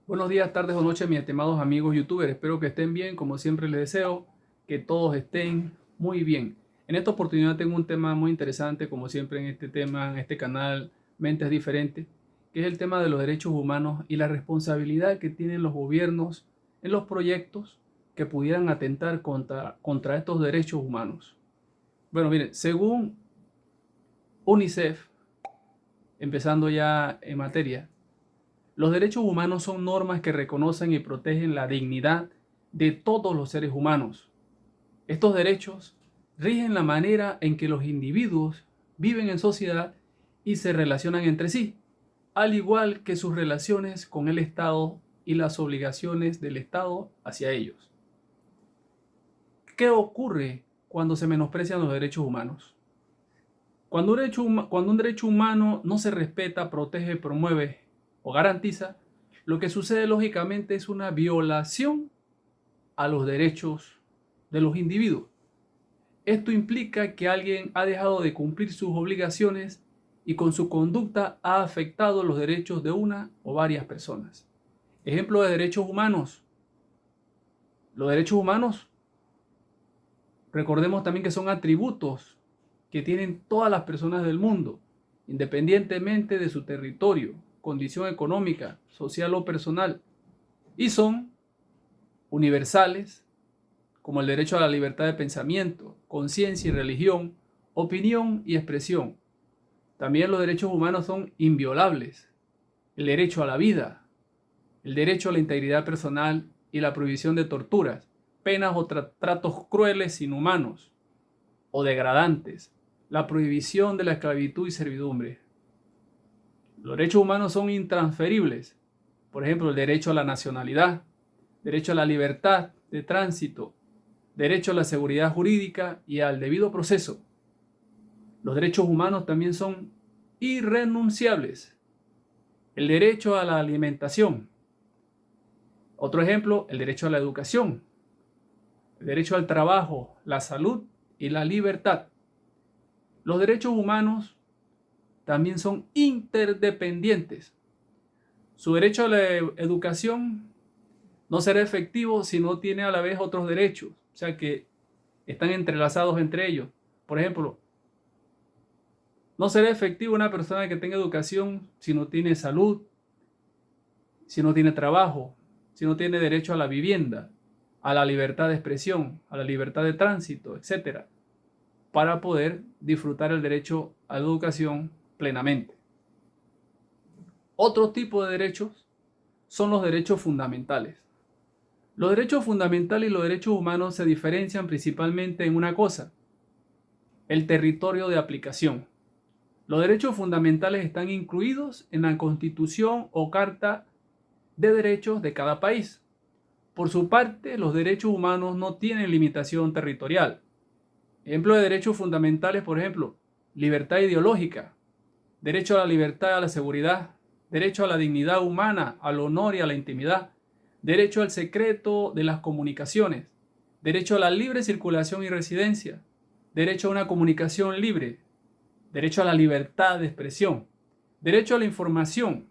Buenos días, tardes o noches, mis estimados amigos youtubers. Espero que estén bien. Como siempre les deseo que todos estén muy bien. En esta oportunidad tengo un tema muy interesante, como siempre en este tema, en este canal Mentes Diferentes, que es el tema de los derechos humanos y la responsabilidad que tienen los gobiernos en los proyectos que pudieran atentar contra estos derechos humanos. Bueno, miren, según UNICEF, empezando ya en materia, los derechos humanos son normas que reconocen y protegen la dignidad de todos los seres humanos. Estos derechos rigen la manera en que los individuos viven en sociedad y se relacionan entre sí, al igual que sus relaciones con el Estado y las obligaciones del Estado hacia ellos. ¿Qué ocurre cuando se menosprecian los derechos humanos? Cuando un derecho humano no se respeta, protege, promueve o garantiza, lo que sucede lógicamente es una violación a los derechos de los individuos. Esto implica que alguien ha dejado de cumplir sus obligaciones y con su conducta ha afectado los derechos de una o varias personas. Ejemplo de derechos humanos. Los derechos humanos, recordemos también que son atributos que tienen todas las personas del mundo, independientemente de su territorio, condición económica, social o personal, y son universales, como el derecho a la libertad de pensamiento, conciencia y religión, opinión y expresión. También los derechos humanos son inviolables, el derecho a la vida, el derecho a la integridad personal y la prohibición de torturas, penas o tratos crueles, inhumanos o degradantes, la prohibición de la esclavitud y servidumbre. Los derechos humanos son intransferibles, por ejemplo, el derecho a la nacionalidad, derecho a la libertad de tránsito, derecho a la seguridad jurídica y al debido proceso. Los derechos humanos también son irrenunciables. El derecho a la alimentación. Otro ejemplo, el derecho a la educación, el derecho al trabajo, la salud y la libertad. Los derechos humanos también son interdependientes. Su derecho a la educación no será efectivo si no tiene a la vez otros derechos, o sea que están entrelazados entre ellos. Por ejemplo, no será efectivo una persona que tenga educación si no tiene salud, si no tiene trabajo, si no tiene derecho a la vivienda, a la libertad de expresión, a la libertad de tránsito, etcétera, para poder disfrutar el derecho a la educación plenamente. Otro tipo de derechos son los derechos fundamentales. Los derechos fundamentales y los derechos humanos se diferencian principalmente en una cosa: el territorio de aplicación. Los derechos fundamentales están incluidos en la Constitución o Carta de Derechos de cada país. Por su parte, los derechos humanos no tienen limitación territorial. Ejemplo de derechos fundamentales, por ejemplo, libertad ideológica, derecho a la libertad, a la seguridad, derecho a la dignidad humana, al honor y a la intimidad, derecho al secreto de las comunicaciones, derecho a la libre circulación y residencia, derecho a una comunicación libre, derecho a la libertad de expresión, derecho a la información,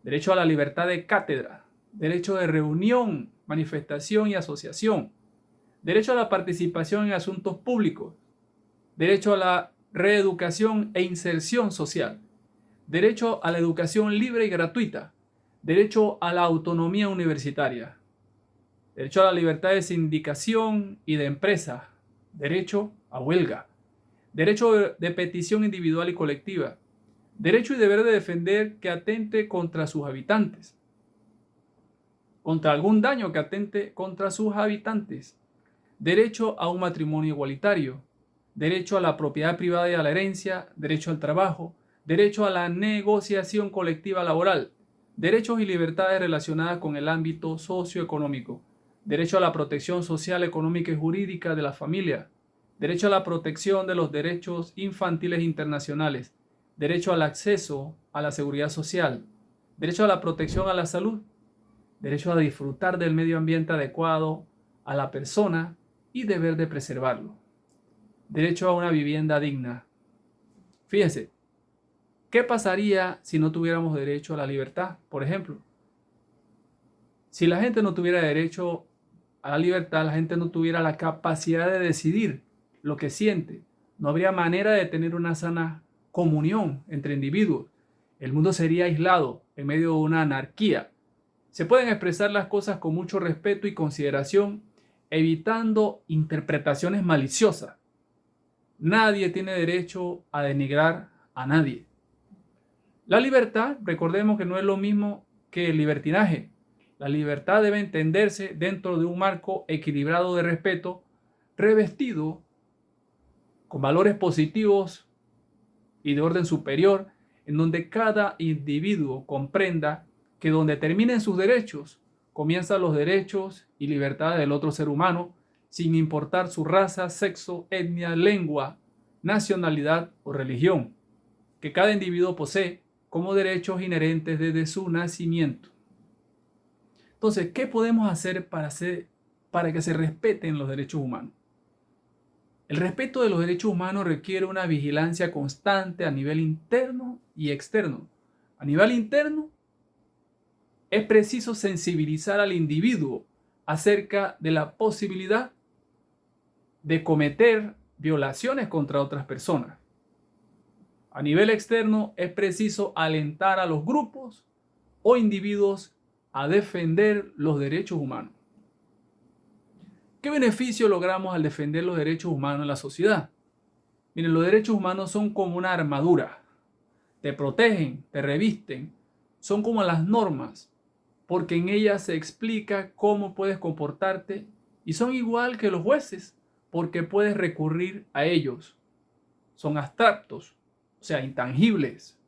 derecho a la libertad de cátedra, derecho de reunión, manifestación y asociación, derecho a la participación en asuntos públicos, derecho a la reeducación e inserción social, derecho a la educación libre y gratuita, derecho a la autonomía universitaria, derecho a la libertad de sindicación y de empresa, derecho a huelga, derecho de petición individual y colectiva, derecho y deber de defender que atente contra sus habitantes, contra algún daño que atente contra sus habitantes, derecho a un matrimonio igualitario, derecho a la propiedad privada y a la herencia, derecho al trabajo, derecho a la negociación colectiva laboral, derechos y libertades relacionadas con el ámbito socioeconómico, derecho a la protección social, económica y jurídica de la familia, derecho a la protección de los derechos infantiles internacionales, derecho al acceso a la seguridad social, derecho a la protección a la salud, derecho a disfrutar del medio ambiente adecuado a la persona y deber de preservarlo, derecho a una vivienda digna. Fíjense, ¿qué pasaría si no tuviéramos derecho a la libertad, por ejemplo? Si la gente no tuviera derecho a la libertad, la gente no tuviera la capacidad de decidir lo que siente, no habría manera de tener una sana comunión entre individuos. El mundo sería aislado en medio de una anarquía. Se pueden expresar las cosas con mucho respeto y consideración, evitando interpretaciones maliciosas. Nadie tiene derecho a denigrar a nadie. La libertad, recordemos que no es lo mismo que el libertinaje. La libertad debe entenderse dentro de un marco equilibrado de respeto, revestido con valores positivos y de orden superior, en donde cada individuo comprenda que donde terminen sus derechos, comienzan los derechos y libertades del otro ser humano, sin importar su raza, sexo, etnia, lengua, nacionalidad o religión, que cada individuo posee como derechos inherentes desde su nacimiento. Entonces, ¿qué podemos hacer para que se respeten los derechos humanos? El respeto de los derechos humanos requiere una vigilancia constante a nivel interno y externo. A nivel interno, es preciso sensibilizar al individuo acerca de la posibilidad de cometer violaciones contra otras personas. A nivel externo, es preciso alentar a los grupos o individuos a defender los derechos humanos. ¿Qué beneficio logramos al defender los derechos humanos en la sociedad? Miren, los derechos humanos son como una armadura. Te protegen, te revisten. Son como las normas, porque en ellas se explica cómo puedes comportarte y son igual que los jueces, porque puedes recurrir a ellos. Son abstractos, o sea, intangibles,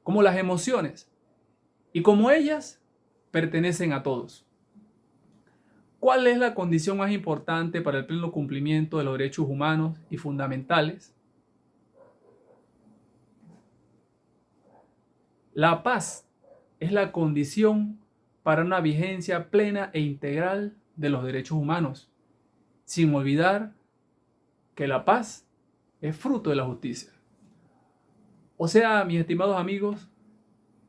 como las emociones. Y como ellas, pertenecen a todos. ¿Cuál es la condición más importante para el pleno cumplimiento de los derechos humanos y fundamentales? La paz es la condición para una vigencia plena e integral de los derechos humanos, sin olvidar que la paz es fruto de la justicia. O sea, mis estimados amigos,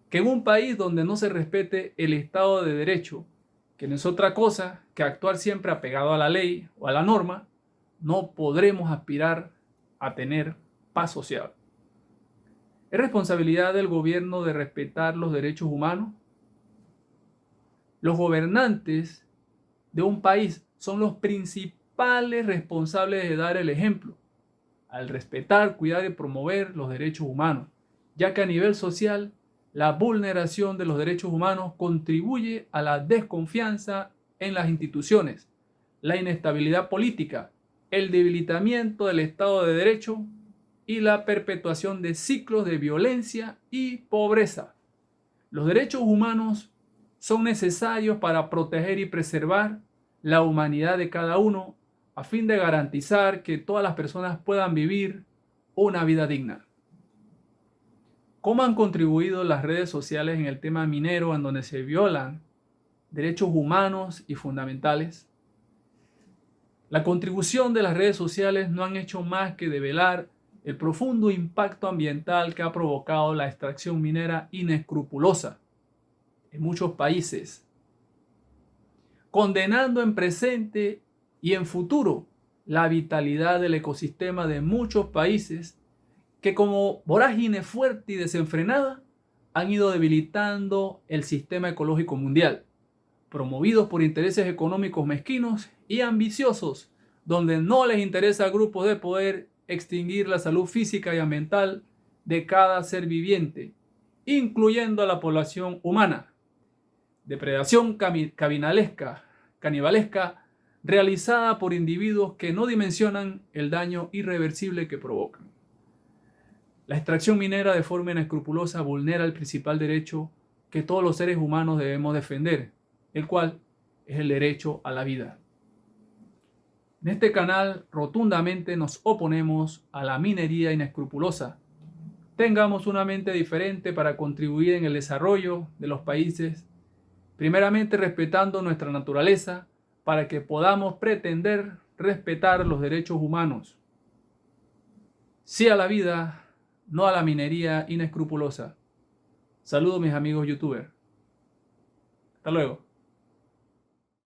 que en un país donde no se respete el Estado de Derecho, que no es otra cosa que actuar siempre apegado a la ley o a la norma, no podremos aspirar a tener paz social. ¿Es responsabilidad del gobierno de respetar los derechos humanos? Los gobernantes de un país son los principales responsables de dar el ejemplo al respetar, cuidar y promover los derechos humanos, ya que a nivel social la vulneración de los derechos humanos contribuye a la desconfianza en las instituciones, la inestabilidad política, el debilitamiento del Estado de Derecho y la perpetuación de ciclos de violencia y pobreza. Los derechos humanos son necesarios para proteger y preservar la humanidad de cada uno a fin de garantizar que todas las personas puedan vivir una vida digna. ¿Cómo han contribuido las redes sociales en el tema minero, en donde se violan derechos humanos y fundamentales? La contribución de las redes sociales no han hecho más que develar el profundo impacto ambiental que ha provocado la extracción minera inescrupulosa en muchos países, condenando en presente y en futuro la vitalidad del ecosistema de muchos países que como vorágine fuerte y desenfrenada han ido debilitando el sistema ecológico mundial, promovidos por intereses económicos mezquinos y ambiciosos, donde no les interesa a grupos de poder extinguir la salud física y ambiental de cada ser viviente, incluyendo a la población humana. Depredación canibalesca realizada por individuos que no dimensionan el daño irreversible que provocan. La extracción minera de forma inescrupulosa vulnera el principal derecho que todos los seres humanos debemos defender, el cual es el derecho a la vida. En este canal rotundamente nos oponemos a la minería inescrupulosa. Tengamos una mente diferente para contribuir en el desarrollo de los países, primeramente respetando nuestra naturaleza para que podamos pretender respetar los derechos humanos. Sí a la vida, no a la minería inescrupulosa. Saludos mis amigos youtubers. Hasta luego.